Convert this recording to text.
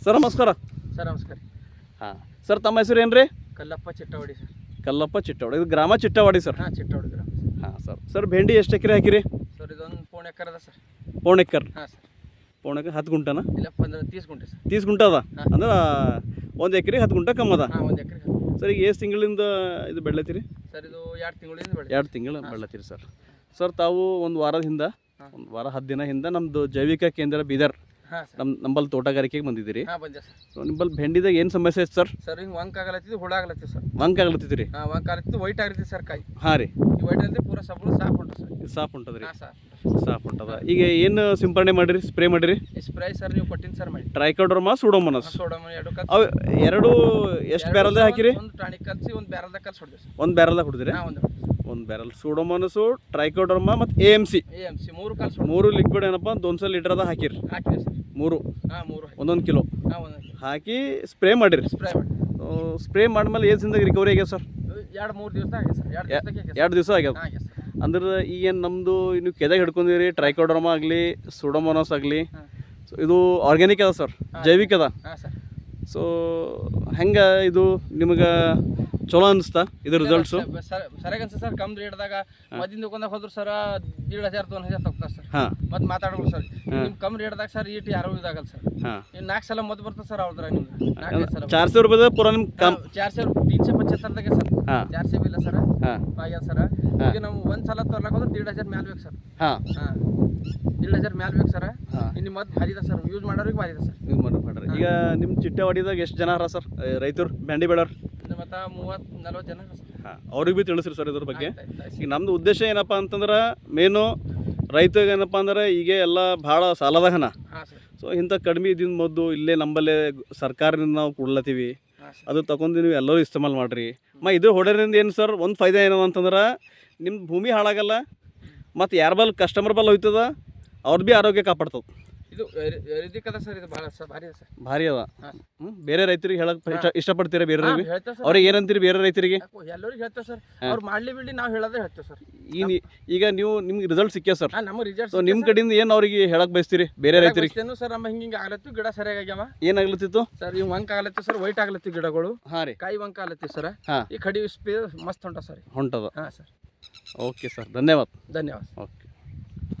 Sir ನಮಸ್ಕಾರ. Sir ನಮಸ್ಕಾರ. ಹಾಂ ಸರ್, ತಮ್ಮ ಹೆಸರು ಏನು ರೀ? ಕಲ್ಲಪ್ಪ ಚಿಟ್ಟವಾಡಿ ಸರ್. ಕಲ್ಲಪ್ಪ ಚಿಟ್ಟವಾಡಿ, ಇದು ಗ್ರಾಮ ಚಿಟ್ಟವಾಡಿ ಸರ್. ಹಾಂ, ಚಿಟ್ಟವಾಡಿ ಗ್ರಾಮ. ಹಾಂ ಸರ್. ಸರ್ ಭೇಂಡಿ ಎಷ್ಟು ಎಕರೆ ಹಾಕಿರಿ? ಸರ್ ಇದೊಂದು ಪೌಣ್ ಎಕರೆ ಅದ ಸರ್. ಪೌಣ್ ಎಕರ್? ಹಾಂ ಸರ್. ಪೌಣ್ ಎಕರೆ 10 ಗುಂಟನ? ಇಲ್ಲ 30 ಗುಂಟೆ ಸರ್. 30 ಗುಂಟೆ ಅದ ಅಂದ್ರೆ 1 ಎಕರೆಗೆ 10 ಗುಂಟೆ ಕಮ್ಮಿ ಅದ. ಹಾಂ, 1 ಎಕರೆ. ಸರ್ ಈಗ ಎಷ್ಟು ತಿಂಗಳಿಂದ ಇದು ಬೆಳೆತೀರಿ? ಸರ್ ಇದು 2 ತಿಂಗಳಿಂದ ಬೆಳೆ. 2 ತಿಂಗಳು ಬೆಳೆತೀರಿ ಸರ್. ಸರ್ ತಾವು ಒಂದು ವಾರದ ಹಿಂದೆ, ಒಂದು ವಾರ 10 ದಿನ ಹಿಂದೆ ನಮ್ಮದು ಜೈವಿಕ ಕೇಂದ್ರ ಬೀದರ್ ಹಾಂ ಸರ್. ನಂಬಲ್ಲಿ ತೋಟಗಾರಿಕೆಗೆ ಬಂದಿದ್ದೀರಿ. ಹಾಂ, ಬಂದೆ ಸರ್. ಸೊ ನಿಮ್ಮಲ್ಲಿ ಭೆಂಡಿದಾಗ ಏನು ಸಮಸ್ಯೆ ಐತೆ ಸರ್? ಸರ್ ಹಿಂಗೆ ವಂಕ್ ಆಗಲತ್ತಿದ್ದು, ಹುಳ ಆಗಲತ್ತಿದ್ದು ಸರ್. ವಂಕ್ ಆಗ್ಲತ್ತಿದ್ರಿ? ಹಾಂ, ವಂಕ್ ಆಗಲತ್ತಿದ್ದು, ವೈಟ್ ಆಗಲತ್ತಿದ್ದು ಸರ್ ಕಾಯಿ. ಹಾಂ ರೀ. ಈ ವೈಟ್ ಅಂದ್ರೆ ಪೂರ ಸಬಳು ಸಾಫ್ ಉಂಟು ಸರ್. ಇದು ಸಾಫ್ ಉಂಟದ್ರಿ? ಹಾಂ ಸರ್, ಸಾಫ್ ಉಂಟದ. ಈಗ ಏನು ಸಿಂಪಡಣೆ ಮಾಡಿರಿ, ಸ್ಪ್ರೇ ಮಾಡಿರಿ? ಈ ಸ್ಪ್ರೇ ಸರ್ ನೀವು ಕೊಟ್ಟಿನಿ ಸರ್ ಮಾಡಿ. ಟ್ರೈಕೋಡರ್ಮಾ, ಸೂಡೋಮೋನಾಸ್ ಸೋಡಮ್ 2 ಕಲ್ಸಿ. ಅವು ಎರಡು ಎಷ್ಟು ಬ್ಯಾರಲ್ದಾಗ ಹಾಕಿರಿ? ಒಂದು ಟಾನಿಕ್ ಕಲ್ಸಿ ಒಂದು ಬ್ಯಾರಲ್ದಾಗ ಕಲ್ಸಿ ಹೊಡೆದ್ವಿ ಸರ್. ಒಂದು ಬ್ಯಾರಲ್ದಾಗ ಹೊಡೆದ್ರಿ? ಹಾಂ, ಒಂದು ಬ್ಯಾರಲ್ ಸೂಡೋಮೋನಸು, ಟ್ರೈಕೋಡರ್ಮಾ ಮತ್ತು AMC AMC 3 ಕಲ್ಸಿ 3 ಲಿಕ್ವಿಡ್ ಏನಪ್ಪ 200 ಲೀಟರ್ದಾಗ ಹಾಕಿರಿ? ಹಾಕಿದೆ ಸರ್. 3? ಹಾಂ, 3 1 ಕಿಲೋ ಹಾಂ, 1 ಕಿಲೋ ಹಾಕಿ ಸ್ಪ್ರೇ ಮಾಡಿರಿ? ಸ್ಪ್ರೇ ಮಾಡಿ. ಸ್ಪ್ರೇ ಮಾಡಿದ್ಮೇಲೆ ಏನು ದಿನದಾಗ ರಿಕವರಿ ಆಗ್ಯದ ಸರ್? 2-3 ದಿವಸದಾಗ ಆಗಿದೆ ಸರ್. 2 ದಿವಸದಾಗ 2 ದಿವಸ ಆಗ್ಯದ. ಹಾಂ, ಸರ್. ಅಂದ್ರೆ ಈಗೇನು ನಮ್ಮದು ನೀವು ಕೆದಾಗ ಹಿಡ್ಕೊಂಡಿರಿ, ಟ್ರೈಕೋಡರ್ಮಾ ಆಗಲಿ, ಸೂಡೋಮೋನಾಸ್ ಆಗಲಿ, ಸೊ ಇದು ಆರ್ಗ್ಯಾನಿಕ್ ಅದ ಸರ್, ಜೈವಿಕ ಅದ. ಹಾಂ ಸರ್. ಸೊ ಹೆಂಗೆ ಇದು ನಿಮಗೆ ಚಲೋ ಅನಿಸ್ತಾ ಇದು ರಿಸಲ್ಟ್ಸು? ಸರಿಯಾಗಿ ಅನ್ಸ ಸರ್. ಕಮ್ಮಿ ರೇಟ್ದಾಗ ಮದ್ದಿನ ದುಕಾನ್ದಾಗ ಹೋದ್ರು ಸರ್ 1500-2000 ತಗೋತಾರೆ ಸರ್. ಹಾಂ, ಮತ್ತೆ ಮಾತಾಡೋದು ಸರ್. ನಿಮ್ಮ ಕಮ್ಮಿ ರೇಟ್ದಾಗ ಸರ್ ಈಟ್ ಯಾರು ಇದಾಗಲ್ಲ ಸರ್. ಹಾಂ, ಇನ್ನು 4 ಸಲ ಮದ್ದು ಬರ್ತದೆ ಸರ್ ಅವ್ರದ್ರ. ನಿಮ್ದು 4 ಸಲ 400 ರೂಪಾಯಿದ ಪೂರ ನಿಮ್ಗೆ ಕಮ್ 4375 ಸರ್. ಹಾಂ, 400 ಇಲ್ಲ ಸರ್. ಹಾಂ, ಆಗ್ಯದ ಸರ್. ಈಗ ನಾವು ಒಂದು ಸಲ ತರ್ಲಕ್ಕೆ ಹೋದ್ರೆ 1500 ಮ್ಯಾಲೆ ಬೇಕು ಸರ್. ಹಾಂ, ಹಾಂ, 1500 ಮ್ಯಾಲೆ ಬೇಕು ಸರ್. ಹಾಂ. ಇನ್ನು ಮತ್ತೆ ಭಾರಿ ಇದೆ ಸರ್, ಯೂಸ್ ಮಾಡೋರಿಗೆ ಭಾರಿ ಇದೆ ಸರ್. ನೀವು ಮಾಡ್ರಿ. ಈಗ ನಿಮ್ಮ ಚಿಟ್ಟೆವಾಡಿದಾಗ ಎಷ್ಟು ಜನ ಅರ ಸರ್ ರೈತರು ಭೆಂಡಿ ಬೆಳೋರು? ಮತ್ತು 30-40 ಜನ ಸರ್. ಹಾಂ, ಅವ್ರಿಗೆ ಭೀ ತಿಳಿಸ್ರಿ ಸರ್ ಇದ್ರ ಬಗ್ಗೆ. ಆಯ್ತು. ಈಗ ನಮ್ಮದು ಉದ್ದೇಶ ಏನಪ್ಪ ಅಂತಂದ್ರೆ ಮೇನು ರೈತಗೆ ಏನಪ್ಪ ಅಂದ್ರೆ ಈಗ ಎಲ್ಲ ಭಾಳ ಸಾಲದಾಗನ. ಹಾಂ ಸರ್. ಸೊ ಇಂಥ ಕಡಿಮೆ ಇದ್ದಿನ ಮದ್ದು ಇಲ್ಲೇ ನಂಬಲ್ಲೇ ಸರ್ಕಾರದಿಂದ ನಾವು ಕೊಡ್ಲತ್ತೀವಿ. ಹಾಂ ಸರ್. ಅದು ತಗೊಂಡು ನೀವು ಎಲ್ಲರೂ ಇಸ್ತೆಮಾಲ್ ಮಾಡಿರಿ. ಇದು ಹೊಡೋದ್ರಿಂದ ಏನು ಸರ್ ಒಂದು ಫಾಯ್ದೆ ಏನು ಅಂತಂದ್ರೆ ನಿಮ್ಮ ಭೂಮಿ ಹಾಳಾಗಲ್ಲ, ಮತ್ತು ಯಾರ ಬಲ್ ಕಸ್ಟಮರ್ ಬಲ್ ಹೋಯ್ತದ, ಅವ್ರು ಭೀ ಆರೋಗ್ಯ ಕಾಪಾಡ್ತದೆ. ಇದು ಅದ ಸರ್. ಇದು ಭಾಳ ಸರ್ ಭಾರಿ ಇದೆ ಸರ್. ಭಾರಿ ಅದ. ಹಾಂ. ಬೇರೆ ರೈತರಿಗೆ ಹೇಳಕ್ಕೆ ಇಷ್ಟಪಡ್ತೀರಾ? ಬೇರೆಯವ್ರಿಗೆ ಹೇಳ್ತೇವೆ ಸರ್. ಅವ್ರಿಗೆ ಏನಂತೀರಿ ಬೇರೆ ರೈತರಿಗೆ? ಎಲ್ಲರಿಗೆ ಹೇಳ್ತೇವೆ ಸರ್. ಅವ್ರು ಮಾಡ್ಲಿ ಬಿಡ್ಲಿ ನಾವು ಹೇಳೋದೇ ಹೇಳ್ತೇವೆ ಸರ್. ಈಗ ನೀವು ನಿಮ್ಗೆ ರಿಸಲ್ಟ್ ಸಿಕ್ಕ್ಯ ಸರ್? ನಮ್ಮ ರಿಸಲ್ಟ್. ಸೊ ನಿಮ್ಮ ಕಡೆಯಿಂದ ಏನು ಅವ್ರಿಗೆ ಹೇಳಕ್ಕೆ ಬಯಸ್ತೀರಿ ಬೇರೆ ರೈತರಿಗೆ? ಸರ್ ನಮ್ಮ ಹಿಂಗೆ ಆಗ್ಲತ್ತು, ಗಿಡ ಸರಿಯಾಗಿ ಆಗ್ಯಾವ. ಏನಾಗ್ಲತ್ತಿತ್ತು ಸರ್ ಇವ್ ವಂಕ ಆಗ್ಲತ್ತು ಸರ್, ವೈಟ್ ಆಗ್ಲತ್ತು ಗಿಡಗಳು. ಹಾಂ ರೀ. ಕಾಯಿ ವಂಕ ಆಗ್ಲತ್ತಿ ಸರ್. ಹಾಂ, ಈ ಕಡಿ ಸ್ಪೇ ಮಸ್ತ್ ಹೊಂಟ ಸರ್. ಹೊಂಟದ. ಹಾಂ ಸರ್. ಓಕೆ ಸರ್, ಧನ್ಯವಾದ. ಧನ್ಯವಾದ. ಓಕೆ.